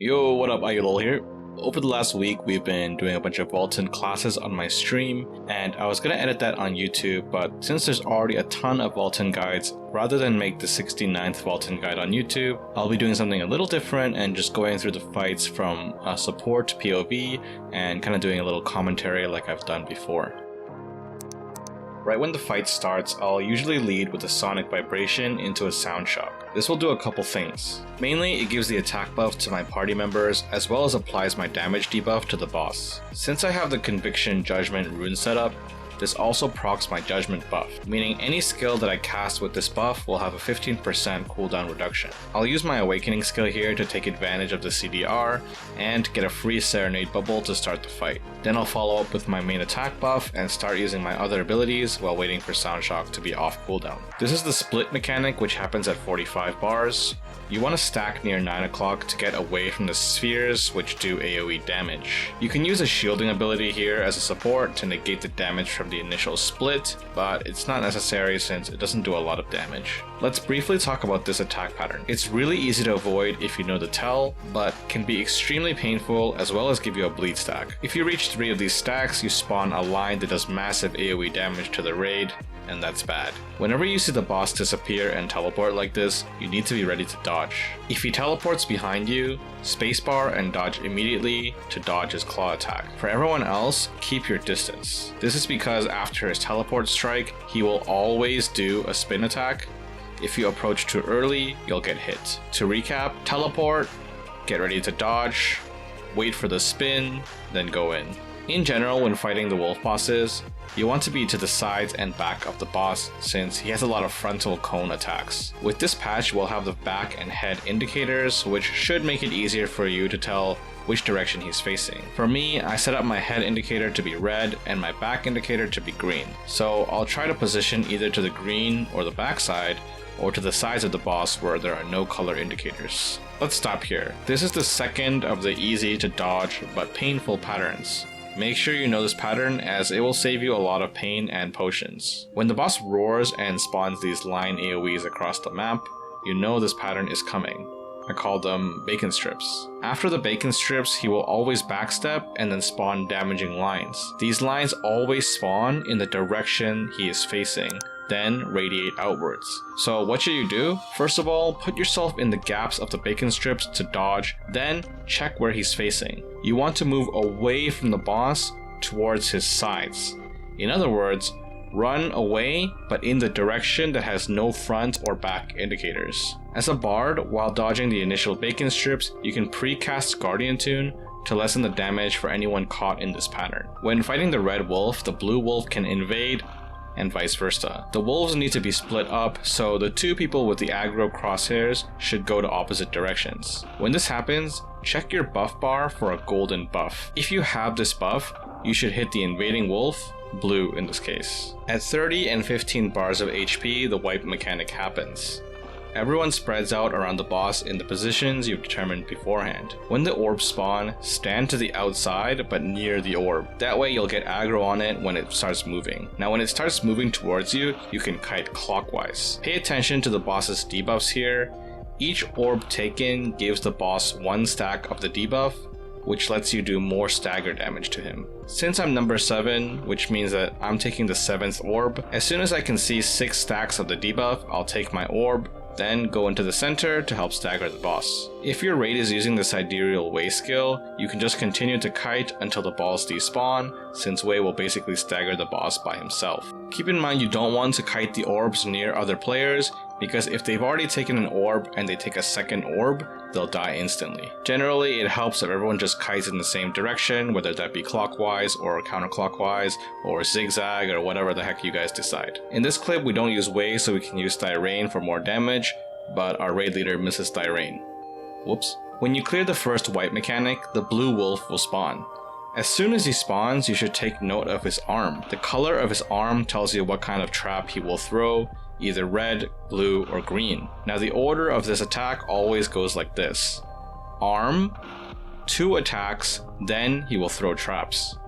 Yo, what up, Ayulol here. Over the last week, we've been doing a bunch of Valtan classes on my stream, and I was gonna edit that on YouTube, but since there's already a ton of Valtan guides, rather than make the 69th Valtan guide on YouTube, I'll be doing something a little different and just going through the fights from a support POV and kind of doing a little commentary like I've done before. Right when the fight starts, I'll usually lead with a sonic vibration into a sound shock. This will do a couple things. Mainly, it gives the attack buff to my party members, as well as applies my damage debuff to the boss. Since I have the Conviction Judgment rune set up, this also procs my Judgment buff, meaning any skill that I cast with this buff will have a 15% cooldown reduction. I'll use my Awakening skill here to take advantage of the CDR and get a free Serenade bubble to start the fight. Then I'll follow up with my main attack buff and start using my other abilities while waiting for Sound Shock to be off cooldown. This is the split mechanic, which happens at 45 bars. You want to stack near 9 o'clock to get away from the spheres, which do AoE damage. You can use a shielding ability here as a support to negate the damage from the initial split, but it's not necessary since it doesn't do a lot of damage. Let's briefly talk about this attack pattern. It's really easy to avoid if you know the tell, but can be extremely painful as well as give you a bleed stack. If you reach 3 of these stacks, you spawn a line that does massive AoE damage to the raid, and that's bad. Whenever you see the boss disappear and teleport like this, you need to be ready to dodge. If he teleports behind you, spacebar and dodge immediately to dodge his claw attack. For everyone else, keep your distance. This is because after his teleport strike, he will always do a spin attack. If you approach too early, you'll get hit. To recap, teleport, get ready to dodge, wait for the spin, then go in. In general, when fighting the wolf bosses, you want to be to the sides and back of the boss since he has a lot of frontal cone attacks. With this patch, we'll have the back and head indicators, which should make it easier for you to tell which direction he's facing. For me, I set up my head indicator to be red and my back indicator to be green. So I'll try to position either to the green or the back side, or to the sides of the boss where there are no color indicators. Let's stop here. This is the second of the easy to dodge but painful patterns. Make sure you know this pattern as it will save you a lot of pain and potions. When the boss roars and spawns these line AoEs across the map, you know this pattern is coming. I call them bacon strips. After the bacon strips, he will always backstep and then spawn damaging lines. These lines always spawn in the direction he is facing, then radiate outwards. So what should you do? First of all, put yourself in the gaps of the bacon strips to dodge, then check where he's facing. You want to move away from the boss towards his sides. In other words, run away but in the direction that has no front or back indicators. As a bard, while dodging the initial bacon strips, you can pre-cast Guardian Tune to lessen the damage for anyone caught in this pattern. When fighting the red wolf, the blue wolf can invade, and vice versa. The wolves need to be split up, so the two people with the aggro crosshairs should go to opposite directions. When this happens, check your buff bar for a golden buff. If you have this buff, you should hit the invading wolf, blue in this case. At 30 and 15 bars of HP, the wipe mechanic happens. Everyone spreads out around the boss in the positions you've determined beforehand. When the orbs spawn, stand to the outside but near the orb. That way you'll get aggro on it when it starts moving. Now when it starts moving towards you, you can kite clockwise. Pay attention to the boss's debuffs here. Each orb taken gives the boss 1 stack of the debuff, which lets you do more stagger damage to him. Since I'm number 7, which means that I'm taking the 7th orb, as soon as I can see 6 stacks of the debuff, I'll take my orb, then go into the center to help stagger the boss. If your raid is using the Sidereal Way skill, you can just continue to kite until the balls despawn, since Way will basically stagger the boss by himself. Keep in mind you don't want to kite the orbs near other players, because if they've already taken an orb and they take a second orb, they'll die instantly. Generally, it helps if everyone just kites in the same direction, whether that be clockwise or counterclockwise or zigzag or whatever the heck you guys decide. In this clip, we don't use Way so we can use Thirain for more damage, but our raid leader misses Thirain. Whoops. When you clear the first wipe mechanic, the blue wolf will spawn. As soon as he spawns, you should take note of his arm. The color of his arm tells you what kind of trap he will throw, either red, blue, or green. Now the order of this attack always goes like this. Arm, 2 attacks, then he will throw traps.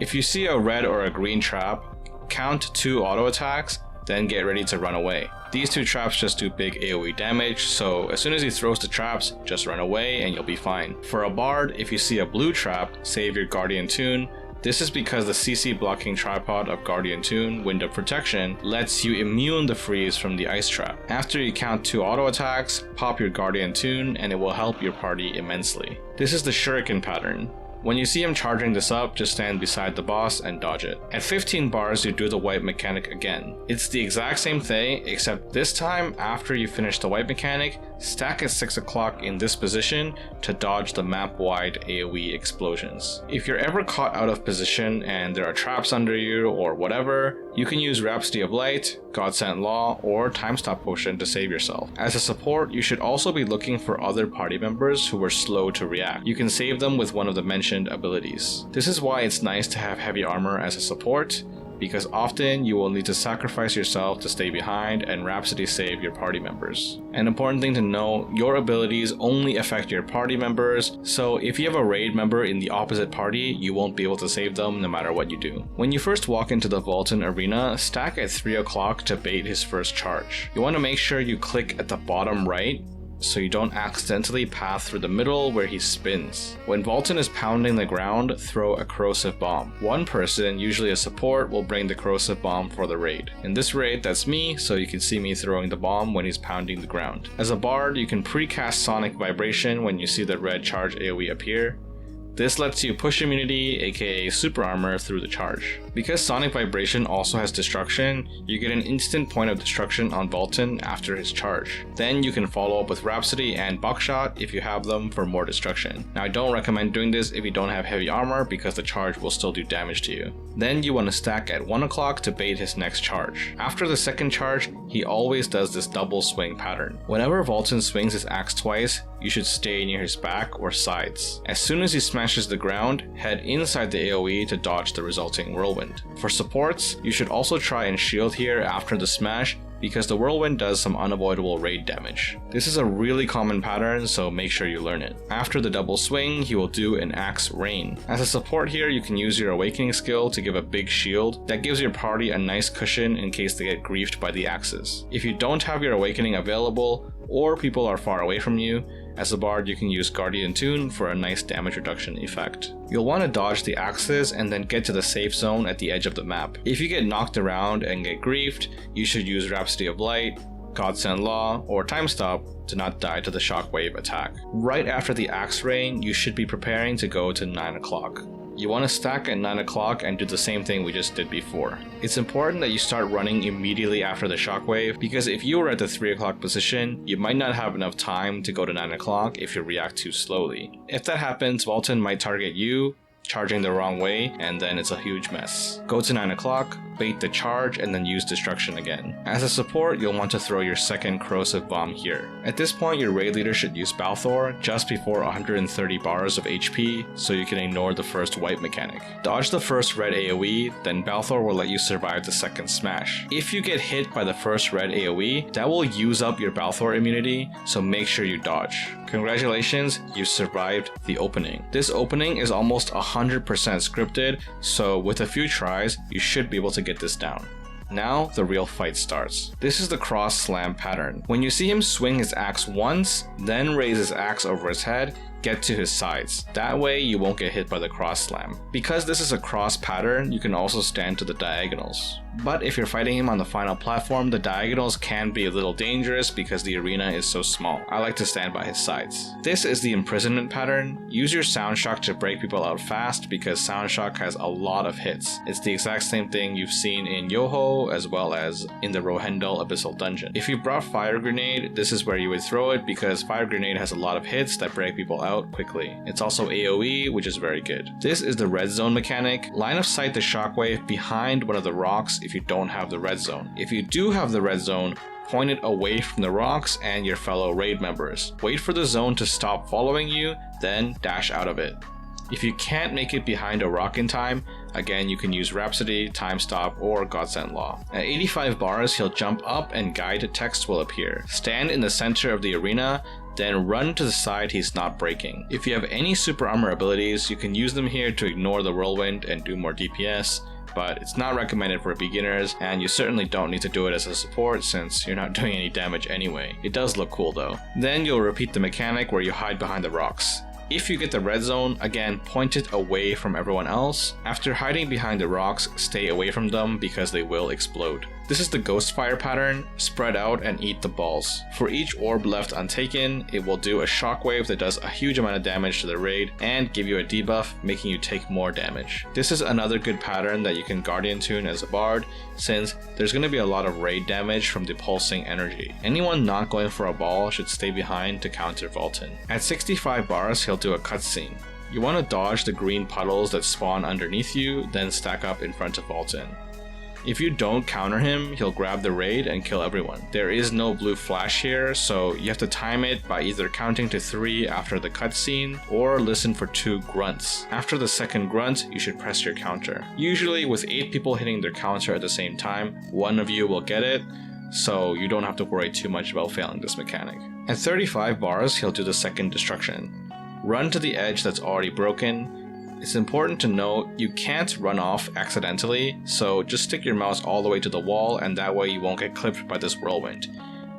If you see a red or a green trap, count 2 auto attacks, then get ready to run away. These two traps just do big AoE damage, so as soon as he throws the traps, just run away and you'll be fine. For a bard, if you see a blue trap, save your Guardian Tune. This is because the CC blocking tripod of Guardian Tune, Wind of Protection, lets you immune the freeze from the ice trap. After you count 2 auto attacks, pop your Guardian Tune and it will help your party immensely. This is the Shuriken pattern. When you see him charging this up, just stand beside the boss and dodge it. At 15 bars, you do the wipe mechanic again. It's the exact same thing, except this time, after you finish the wipe mechanic, stack at 6 o'clock in this position to dodge the map-wide AoE explosions. If you're ever caught out of position and there are traps under you or whatever, you can use Rhapsody of Light, Godsent Law, or Time Stop Potion to save yourself. As a support, you should also be looking for other party members who were slow to react. You can save them with one of the mentioned abilities. This is why it's nice to have heavy armor as a support, because often you will need to sacrifice yourself to stay behind and Rhapsody save your party members. An important thing to know, your abilities only affect your party members, so if you have a raid member in the opposite party, you won't be able to save them no matter what you do. When you first walk into the Valtan arena, stack at 3 o'clock to bait his first charge. You want to make sure you click at the bottom right, so you don't accidentally pass through the middle where he spins. When Valtan is pounding the ground, throw a corrosive bomb. One person, usually a support, will bring the corrosive bomb for the raid. In this raid, that's me, so you can see me throwing the bomb when he's pounding the ground. As a bard, you can pre-cast Sonic Vibration when you see the red charge AoE appear. This lets you push immunity, aka super armor, through the charge. Because Sonic Vibration also has destruction, you get an instant point of destruction on Valtan after his charge. Then you can follow up with Rhapsody and Buckshot if you have them for more destruction. Now I don't recommend doing this if you don't have heavy armor because the charge will still do damage to you. Then you want to stack at 1 o'clock to bait his next charge. After the second charge, he always does this double swing pattern. Whenever Valtan swings his axe twice, you should stay near his back or sides. As soon as he smashes the ground, head inside the AoE to dodge the resulting whirlwind. For supports, you should also try and shield here after the smash because the whirlwind does some unavoidable raid damage. This is a really common pattern, so make sure you learn it. After the double swing, he will do an axe rain. As a support here, you can use your awakening skill to give a big shield that gives your party a nice cushion in case they get griefed by the axes. If you don't have your awakening available, or people are far away from you, as a bard you can use Guardian Tune for a nice damage reduction effect. You'll want to dodge the axes and then get to the safe zone at the edge of the map. If you get knocked around and get griefed, you should use Rhapsody of Light, Godsent Law, or Time Stop to not die to the shockwave attack. Right after the axe rain, you should be preparing to go to 9 o'clock. You want to stack at 9 o'clock and do the same thing we just did before. It's important that you start running immediately after the shockwave because if you were at the 3 o'clock position, you might not have enough time to go to 9 o'clock if you react too slowly. If that happens, Valtan might target you, charging the wrong way, and then it's a huge mess. Go to 9 o'clock, bait the charge, and then use destruction again. As a support, you'll want to throw your second corrosive bomb here. At this point, your raid leader should use Balthor just before 130 bars of HP, so you can ignore the first wipe mechanic. Dodge the first red AoE, then Balthor will let you survive the second smash. If you get hit by the first red AoE, that will use up your Balthor immunity, so make sure you dodge. Congratulations, you survived the opening. This opening is almost 100% scripted, so with a few tries, you should be able to get this down. Now, the real fight starts. This is the cross slam pattern. When you see him swing his axe once, then raise his axe over his head, get to his sides. That way you won't get hit by the cross slam. Because this is a cross pattern, you can also stand to the diagonals. But if you're fighting him on the final platform, the diagonals can be a little dangerous because the arena is so small. I like to stand by his sides. This is the imprisonment pattern. Use your sound shock to break people out fast because sound shock has a lot of hits. It's the exact same thing you've seen in Yoho as well as in the Rohendel Abyssal Dungeon. If you brought Fire Grenade, this is where you would throw it because Fire Grenade has a lot of hits that break people out quickly. It's also AoE, which is very good. This is the red zone mechanic. Line of sight the shockwave behind one of the rocks if you don't have the red zone. If you do have the red zone, point it away from the rocks and your fellow raid members. Wait for the zone to stop following you, then dash out of it. If you can't make it behind a rock in time, again you can use Rhapsody, Time Stop, or Godsent Law. At 85 bars, he'll jump up and guide text will appear. Stand in the center of the arena, then run to the side he's not breaking. If you have any super armor abilities, you can use them here to ignore the whirlwind and do more DPS. but it's not recommended for beginners, and you certainly don't need to do it as a support since you're not doing any damage anyway. It does look cool though. Then you'll repeat the mechanic where you hide behind the rocks. If you get the red zone, again, point it away from everyone else. After hiding behind the rocks, stay away from them because they will explode. This is the ghost fire pattern, spread out and eat the balls. For each orb left untaken, it will do a shockwave that does a huge amount of damage to the raid and give you a debuff, making you take more damage. This is another good pattern that you can Guardian Tune as a bard, since there's going to be a lot of raid damage from the pulsing energy. Anyone not going for a ball should stay behind to counter Valtan. At 65 bars, he'll do a cutscene. You want to dodge the green puddles that spawn underneath you, then stack up in front of Valtan. If you don't counter him, he'll grab the raid and kill everyone. There is no blue flash here, so you have to time it by either counting to 3 after the cutscene or listen for 2 grunts. After the second grunt, you should press your counter. Usually with 8 people hitting their counter at the same time, one of you will get it, so you don't have to worry too much about failing this mechanic. At 35 bars, he'll do the second destruction. Run to the edge that's already broken. It's important to note you can't run off accidentally, so just stick your mouse all the way to the wall and that way you won't get clipped by this whirlwind.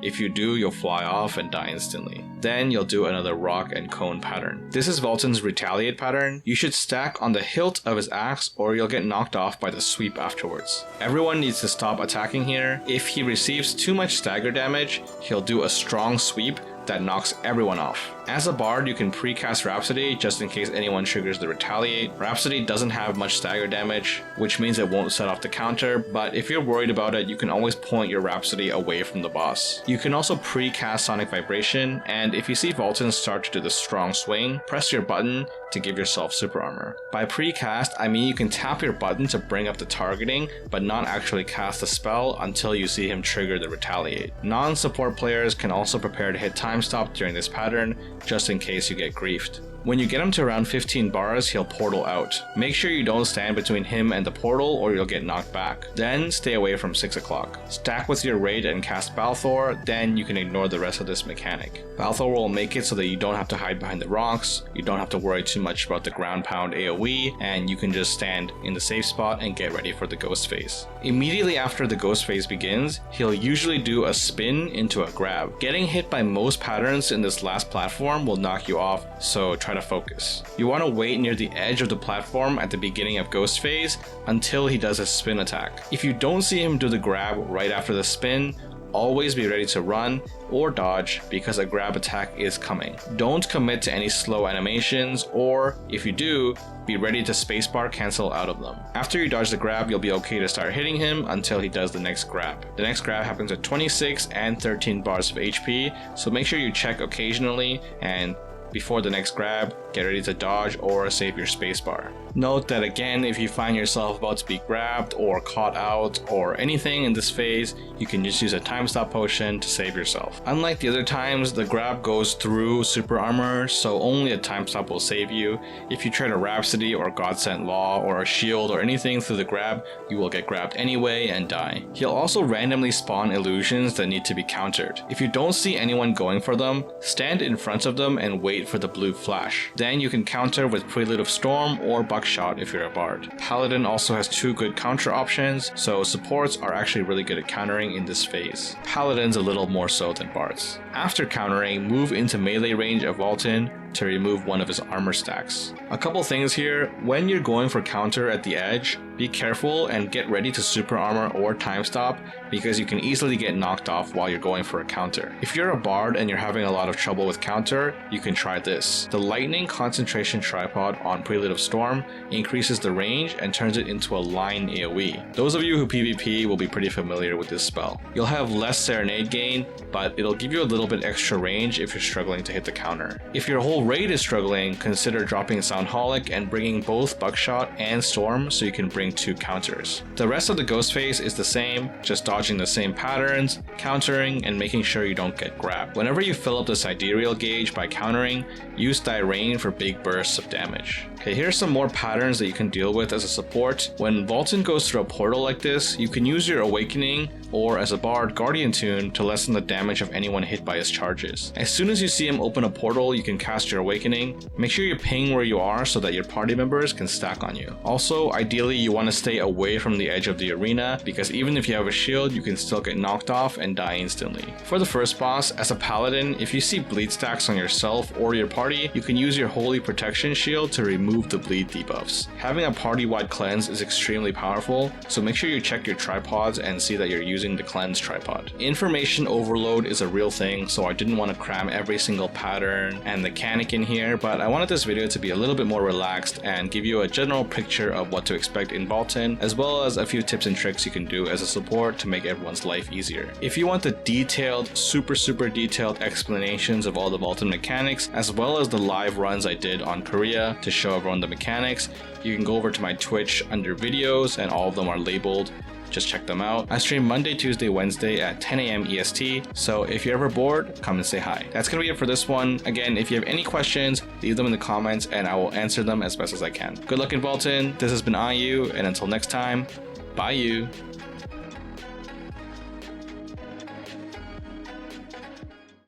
If you do, you'll fly off and die instantly. Then you'll do another rock and cone pattern. This is Valtan's retaliate pattern. You should stack on the hilt of his axe or you'll get knocked off by the sweep afterwards. Everyone needs to stop attacking here. If he receives too much stagger damage, he'll do a strong sweep that knocks everyone off. As a bard, you can precast Rhapsody just in case anyone triggers the retaliate. Rhapsody doesn't have much stagger damage, which means it won't set off the counter, but if you're worried about it, you can always point your Rhapsody away from the boss. You can also precast Sonic Vibration, and if you see Valtan start to do the strong swing, press your button to give yourself super armor. By precast, I mean you can tap your button to bring up the targeting, but not actually cast the spell until you see him trigger the retaliate. Non-support players can also prepare to hit time stop during this pattern, just in case you get griefed. When you get him to around 15 bars, he'll portal out. Make sure you don't stand between him and the portal or you'll get knocked back. Then stay away from 6 o'clock. Stack with your raid and cast Balthor, then you can ignore the rest of this mechanic. Balthor will make it so that you don't have to hide behind the rocks, you don't have to worry too much about the ground pound AoE, and you can just stand in the safe spot and get ready for the ghost phase. Immediately after the ghost phase begins, he'll usually do a spin into a grab. Getting hit by most patterns in this last platform will knock you off, so try to focus. You want to wait near the edge of the platform at the beginning of ghost phase until he does a spin attack. If you don't see him do the grab right after the spin, always be ready to run or dodge because a grab attack is coming. Don't commit to any slow animations, or if you do, be ready to spacebar cancel out of them. After you dodge the grab, you'll be okay to start hitting him until he does the next grab. The next grab happens at 26 and 13 bars of HP, so make sure you check occasionally, and before the next grab, get ready to dodge or save your spacebar. Note that again, if you find yourself about to be grabbed or caught out or anything in this phase, you can just use a time stop potion to save yourself. Unlike the other times, the grab goes through super armor, so only a time stop will save you. If you try to Rhapsody or Godsent Law or a shield or anything through the grab, you will get grabbed anyway and die. He'll also randomly spawn illusions that need to be countered. If you don't see anyone going for them, stand in front of them and wait for the blue flash. Then you can counter with Prelude of Storm or Buckshot if you're a bard. Paladin also has 2 good counter options, so supports are actually really good at countering in this phase. Paladins a little more so than bards. After countering, move into melee range of Valtan to remove one of his armor stacks. A couple things here, when you're going for counter at the edge, be careful and get ready to super armor or time stop because you can easily get knocked off while you're going for a counter. If you're a bard and you're having a lot of trouble with counter, you can try this. The lightning concentration tripod on Prelude of Storm increases the range and turns it into a line AoE. Those of you who PvP will be pretty familiar with this spell. You'll have less Serenade gain, but it'll give you a little bit extra range if you're struggling to hit the counter. If your whole raid is struggling, consider dropping Soundholic and bringing both Buckshot and Storm so you can bring 2 counters. The rest of the ghost phase is the same, just dodging the same patterns, countering, and making sure you don't get grabbed. Whenever you fill up the sidereal gauge by countering, use Rain for big bursts of damage. Okay, here's some more patterns that you can deal with as a support. When Valtan goes through a portal like this, you can use your Awakening or as a bard, Guardian Tune to lessen the damage of anyone hit by by his charges. As soon as you see him open a portal, you can cast your Awakening. Make sure you ping where you are so that your party members can stack on you. Also, ideally you want to stay away from the edge of the arena, because even if you have a shield, you can still get knocked off and die instantly. For the first boss, as a paladin, if you see bleed stacks on yourself or your party, you can use your Holy Protection Shield to remove the bleed debuffs. Having a party-wide cleanse is extremely powerful, so make sure you check your tripods and see that you're using the cleanse tripod. Information overload is a real thing, so I didn't want to cram every single pattern and mechanic in here, but I wanted this video to be a little bit more relaxed and give you a general picture of what to expect in Valtan, as well as a few tips and tricks you can do as a support to make everyone's life easier. If you want the detailed, super detailed explanations of all the Valtan mechanics, as well as the live runs I did on Korea to show everyone the mechanics, you can go over to my Twitch under videos, and all of them are labeled. Just check them out. I stream Monday, Tuesday, Wednesday at 10 a.m. EST, so if you're ever bored, come and say hi. That's gonna be it for this one. Again, if you have any questions, leave them in the comments and I will answer them as best as I can. Good luck in Valtan. This has been IU, and until next time, bye you.